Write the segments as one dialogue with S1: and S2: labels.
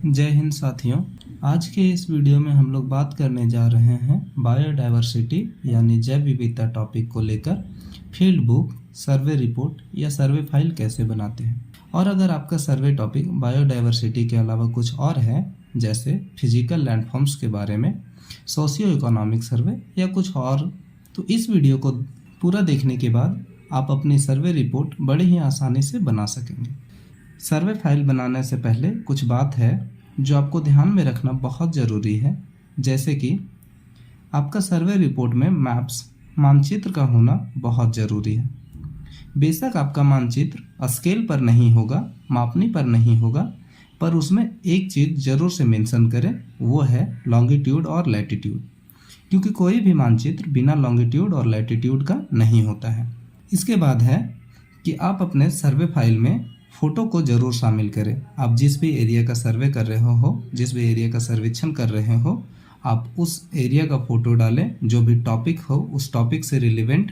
S1: जय हिंद साथियों। आज के इस वीडियो में हम लोग बात करने जा रहे हैं बायोडायवर्सिटी यानी जैव विविधता टॉपिक को लेकर फील्ड बुक, सर्वे रिपोर्ट या सर्वे फाइल कैसे बनाते हैं। और अगर आपका सर्वे टॉपिक बायोडायवर्सिटी के अलावा कुछ और है, जैसे फिजिकल लैंडफॉर्म्स के बारे में, सोशियो इकोनॉमिक सर्वे या कुछ और, तो इस वीडियो को पूरा देखने के बाद आप अपनी सर्वे रिपोर्ट बड़े ही आसानी से बना सकेंगे। सर्वे फाइल बनाने से पहले कुछ बात है जो आपको ध्यान में रखना बहुत ज़रूरी है, जैसे कि आपका सर्वे रिपोर्ट में मैप्स, मानचित्र का होना बहुत ज़रूरी है। बेशक आपका मानचित्र स्केल पर नहीं होगा, मापनी पर नहीं होगा, पर उसमें एक चीज़ ज़रूर से मेंशन करें, वो है लॉन्गिट्यूड और लैटिट्यूड, क्योंकि कोई भी मानचित्र बिना लॉन्गिट्यूड और लैटिट्यूड का नहीं होता है। इसके बाद है कि आप अपने सर्वे फाइल में फ़ोटो को ज़रूर शामिल करें। आप जिस भी एरिया का सर्वे कर रहे हो, जिस भी एरिया का सर्वेक्षण कर रहे हो, आप उस एरिया का फ़ोटो डालें। जो भी टॉपिक हो, उस टॉपिक से रिलेवेंट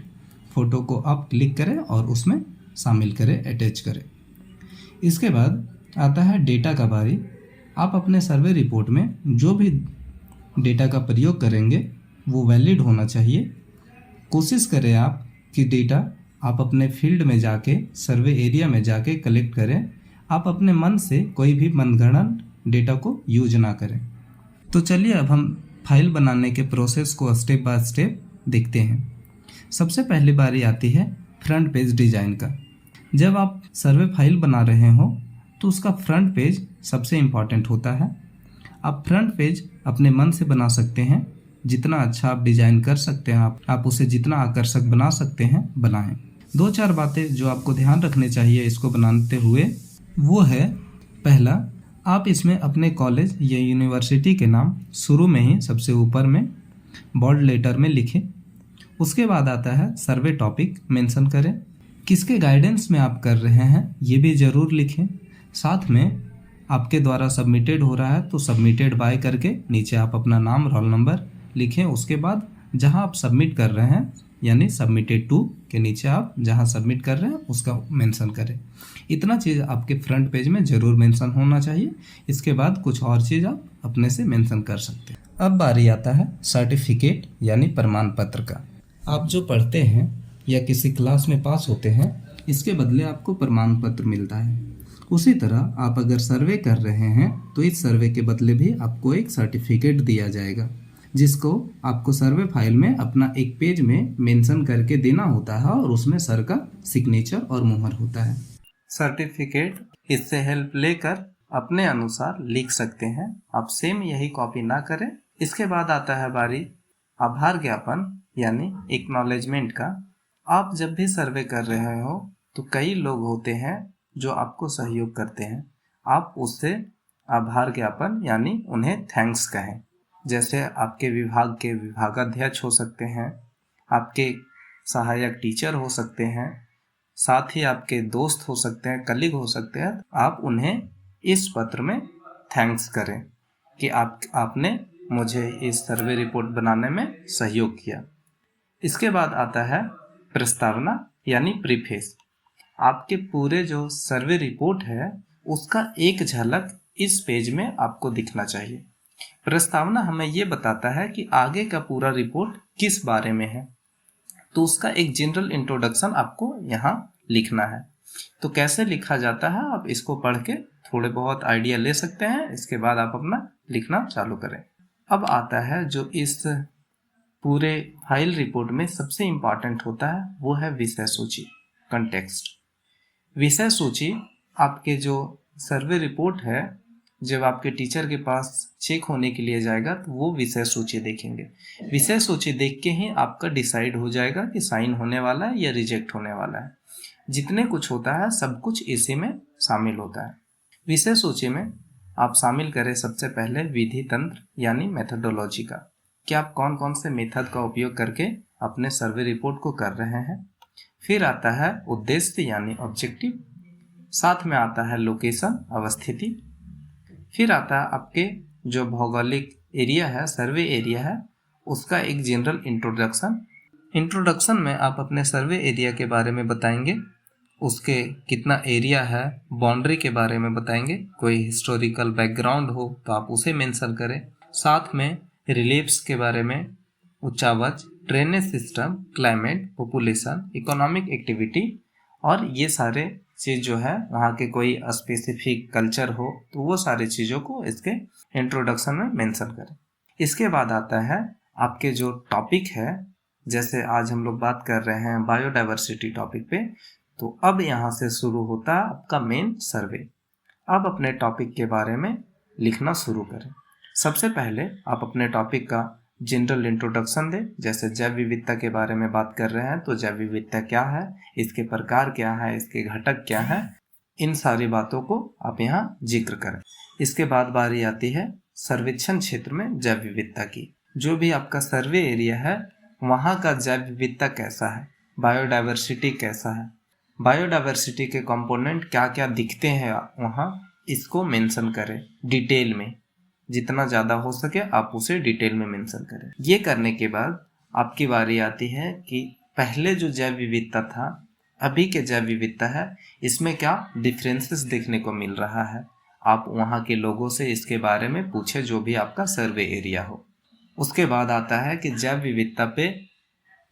S1: फ़ोटो को आप क्लिक करें और उसमें शामिल करें, अटैच करें। इसके बाद आता है डेटा का बारी। आप अपने सर्वे रिपोर्ट में जो भी डेटा का प्रयोग करेंगे वो वैलिड होना चाहिए। कोशिश करें आप कि डेटा आप अपने फील्ड में जाके, सर्वे एरिया में जाके कलेक्ट करें। आप अपने मन से कोई भी मनगढ़ंत डेटा को यूज ना करें। तो चलिए अब हम फाइल बनाने के प्रोसेस को स्टेप बाय स्टेप देखते हैं। सबसे पहली बारी आती है फ्रंट पेज डिज़ाइन का। जब आप सर्वे फाइल बना रहे हो तो उसका फ्रंट पेज सबसे इम्पॉर्टेंट होता है। आप फ्रंट पेज अपने मन से बना सकते हैं। जितना अच्छा आप डिज़ाइन कर सकते हैं, आप उसे जितना आकर्षक बना सकते हैं, बनाएं। 2-4 बातें जो आपको ध्यान रखने चाहिए इसको बनाते हुए, वो है पहला, आप इसमें अपने कॉलेज या यूनिवर्सिटी के नाम शुरू में ही सबसे ऊपर में बोल्ड लेटर में लिखें। उसके बाद आता है सर्वे टॉपिक मेंशन करें। किसके गाइडेंस में आप कर रहे हैं ये भी ज़रूर लिखें। साथ में आपके द्वारा सबमिटेड हो रहा है तो सबमिटेड बाय करके नीचे आप अपना नाम, रोल नंबर लिखें। उसके बाद जहां आप सबमिट कर रहे हैं यानी सबमिटेड टू के नीचे आप जहां सबमिट कर रहे हैं उसका मेंशन करें। इतना चीज़ आपके फ्रंट पेज में ज़रूर मेंशन होना चाहिए। इसके बाद कुछ और चीज़ आप अपने से मेंशन कर सकते हैं। अब बारी आता है सर्टिफिकेट यानी प्रमाण पत्र का। आप जो पढ़ते हैं या किसी क्लास में पास होते हैं, इसके बदले आपको प्रमाण पत्र मिलता है। उसी तरह आप अगर सर्वे कर रहे हैं तो इस सर्वे के बदले भी आपको एक सर्टिफिकेट दिया जाएगा, जिसको आपको सर्वे फाइल में अपना एक पेज में मेंशन करके देना होता है और उसमें सर का सिग्नेचर और मुहर होता है। सर्टिफिकेट इससे हेल्प लेकर अपने अनुसार लिख सकते हैं। आप सेम यही कॉपी ना करें। इसके बाद आता है बारी आभार ज्ञापन यानी एक्नॉलेजमेंट का। आप जब भी सर्वे कर रहे हो तो कई लोग होते हैं जो आपको सहयोग करते हैं। आप उससे आभार ज्ञापन यानी उन्हें थैंक्स कहें। जैसे आपके विभाग के विभागाध्यक्ष हो सकते हैं, आपके सहायक टीचर हो सकते हैं, साथ ही आपके दोस्त हो सकते हैं, कलीग हो सकते हैं। आप उन्हें इस पत्र में थैंक्स करें कि आपने मुझे इस सर्वे रिपोर्ट बनाने में सहयोग किया। इसके बाद आता है प्रस्तावना यानी प्रीफेस। आपके पूरे जो सर्वे रिपोर्ट है उसका एक झलक इस पेज में आपको दिखना चाहिए। प्रस्तावना हमें ये बताता है कि आगे का पूरा रिपोर्ट किस बारे में है, तो उसका एक जनरल इंट्रोडक्शन आपको यहाँ लिखना है। तो कैसे लिखा जाता है आप इसको पढ़ के थोड़े बहुत आइडिया ले सकते हैं। इसके बाद आप अपना लिखना चालू करें। अब आता है जो इस पूरे फाइल रिपोर्ट में सबसे इम्पॉर्टेंट होता है, वो है विषय सूची, कंटेक्स्ट। विषय सूची आपके जो सर्वे रिपोर्ट है, जब आपके टीचर के पास चेक होने के लिए जाएगा तो वो विषय सूची देखेंगे। विषय सूची देख के ही आपका डिसाइड हो जाएगा कि साइन होने वाला है या रिजेक्ट होने वाला है। जितने कुछ होता है सब कुछ इसी में शामिल होता है। विषय सूची में आप शामिल करें सबसे पहले विधि तंत्र यानी मेथडोलॉजी का, कि आप कौन कौन से मेथड का उपयोग करके अपने सर्वे रिपोर्ट को कर रहे हैं। फिर आता है उद्देश्य यानी ऑब्जेक्टिव। साथ में आता है लोकेशन, अवस्थिति। फिर आता है आपके जो भौगोलिक एरिया है, सर्वे एरिया है, उसका एक जनरल इंट्रोडक्शन। इंट्रोडक्शन में आप अपने सर्वे एरिया के बारे में बताएंगे उसके कितना एरिया है, बाउंड्री के बारे में बताएंगे। कोई हिस्टोरिकल बैकग्राउंड हो तो आप उसे मेंशन करें। साथ में रिलीफ्स के बारे में, उच्चावच, drainage system, climate, population, economic activity और ये सारे चीज़ जो है वहाँ के कोई स्पेसिफिक कल्चर हो तो वो सारी चीज़ों को इसके इंट्रोडक्शन में मेंशन करें। इसके बाद आता है आपके जो टॉपिक है, जैसे आज हम लोग बात कर रहे हैं बायोडाइवर्सिटी टॉपिक पे, तो अब यहाँ से शुरू होता है आपका मेन सर्वे। अब अपने टॉपिक के बारे में लिखना शुरू करें। सबसे पहले आप अपने टॉपिक का जनरल इंट्रोडक्शन दें। जैसे जैव विविधता के बारे में बात कर रहे हैं तो जैव विविधता क्या है, इसके प्रकार क्या है, इसके घटक क्या है, इन सारी बातों को आप यहाँ जिक्र करें। इसके बाद बारी आती है सर्वेक्षण क्षेत्र में जैव विविधता की। जो भी आपका सर्वे एरिया है वहाँ का जैव विविधता कैसा है, बायोडाइवर्सिटी कैसा है, बायोडाइवर्सिटी के कंपोनेंट क्या क्या दिखते हैं वहाँ, इसको मेंशन करें डिटेल में। जितना ज़्यादा हो सके आप उसे डिटेल में मेंशन करें। ये करने के बाद आपकी बारी आती है कि पहले जो जैव विविधता था, अभी के जैव विविधता है, इसमें क्या डिफरेंसेस देखने को मिल रहा है। आप वहाँ के लोगों से इसके बारे में पूछे, जो भी आपका सर्वे एरिया हो। उसके बाद आता है कि जैव विविधता पे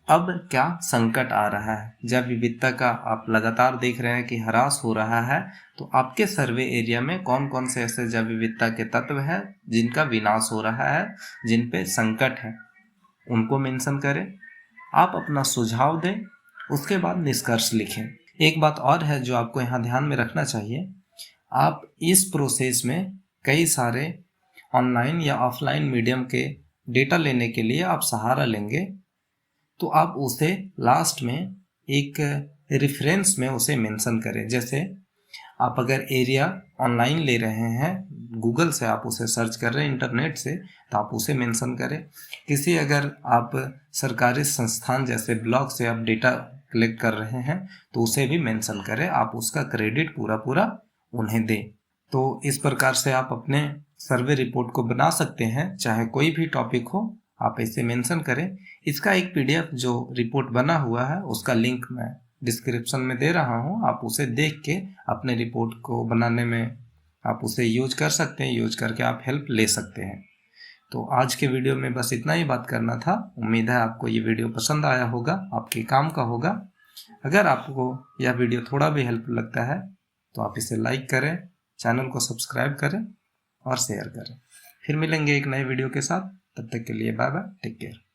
S1: अब क्या संकट आ रहा है। जैव विविधता का आप लगातार देख रहे हैं कि ह्रास हो रहा है, तो आपके सर्वे एरिया में कौन कौन से ऐसे जैव विविधता के तत्व हैं जिनका विनाश हो रहा है, जिन पे संकट है, उनको मेंशन करें। आप अपना सुझाव दें, उसके बाद निष्कर्ष लिखें। एक बात और है जो आपको यहाँ ध्यान में रखना चाहिए, आप इस प्रोसेस में कई सारे ऑनलाइन या ऑफलाइन मीडियम के डेटा लेने के लिए आप सहारा लेंगे, तो आप उसे लास्ट में एक रेफरेंस में उसे मेंशन करें। जैसे आप अगर एरिया ऑनलाइन ले रहे हैं, गूगल से आप उसे सर्च कर रहे हैं इंटरनेट से, तो आप उसे मेंशन करें। किसी अगर आप सरकारी संस्थान जैसे ब्लॉग से आप डेटा कलेक्ट कर रहे हैं तो उसे भी मेंशन करें, आप उसका क्रेडिट पूरा उन्हें दें। तो इस प्रकार से आप अपने सर्वे रिपोर्ट को बना सकते हैं, चाहे कोई भी टॉपिक हो आप इसे मेंशन करें। इसका एक पीडीएफ जो रिपोर्ट बना हुआ है उसका लिंक मैं डिस्क्रिप्शन में दे रहा हूं, आप उसे देख के अपने रिपोर्ट को बनाने में आप उसे यूज कर सकते हैं, यूज करके आप हेल्प ले सकते हैं। तो आज के वीडियो में बस इतना ही बात करना था। उम्मीद है आपको ये वीडियो पसंद आया होगा, आपके काम का होगा। अगर आपको यह वीडियो थोड़ा भी हेल्प लगता है तो आप इसे लाइक करें, चैनल को सब्सक्राइब करें और शेयर करें। फिर मिलेंगे एक नए वीडियो के साथ, तब तक के लिए बाय बाय, टेक केयर।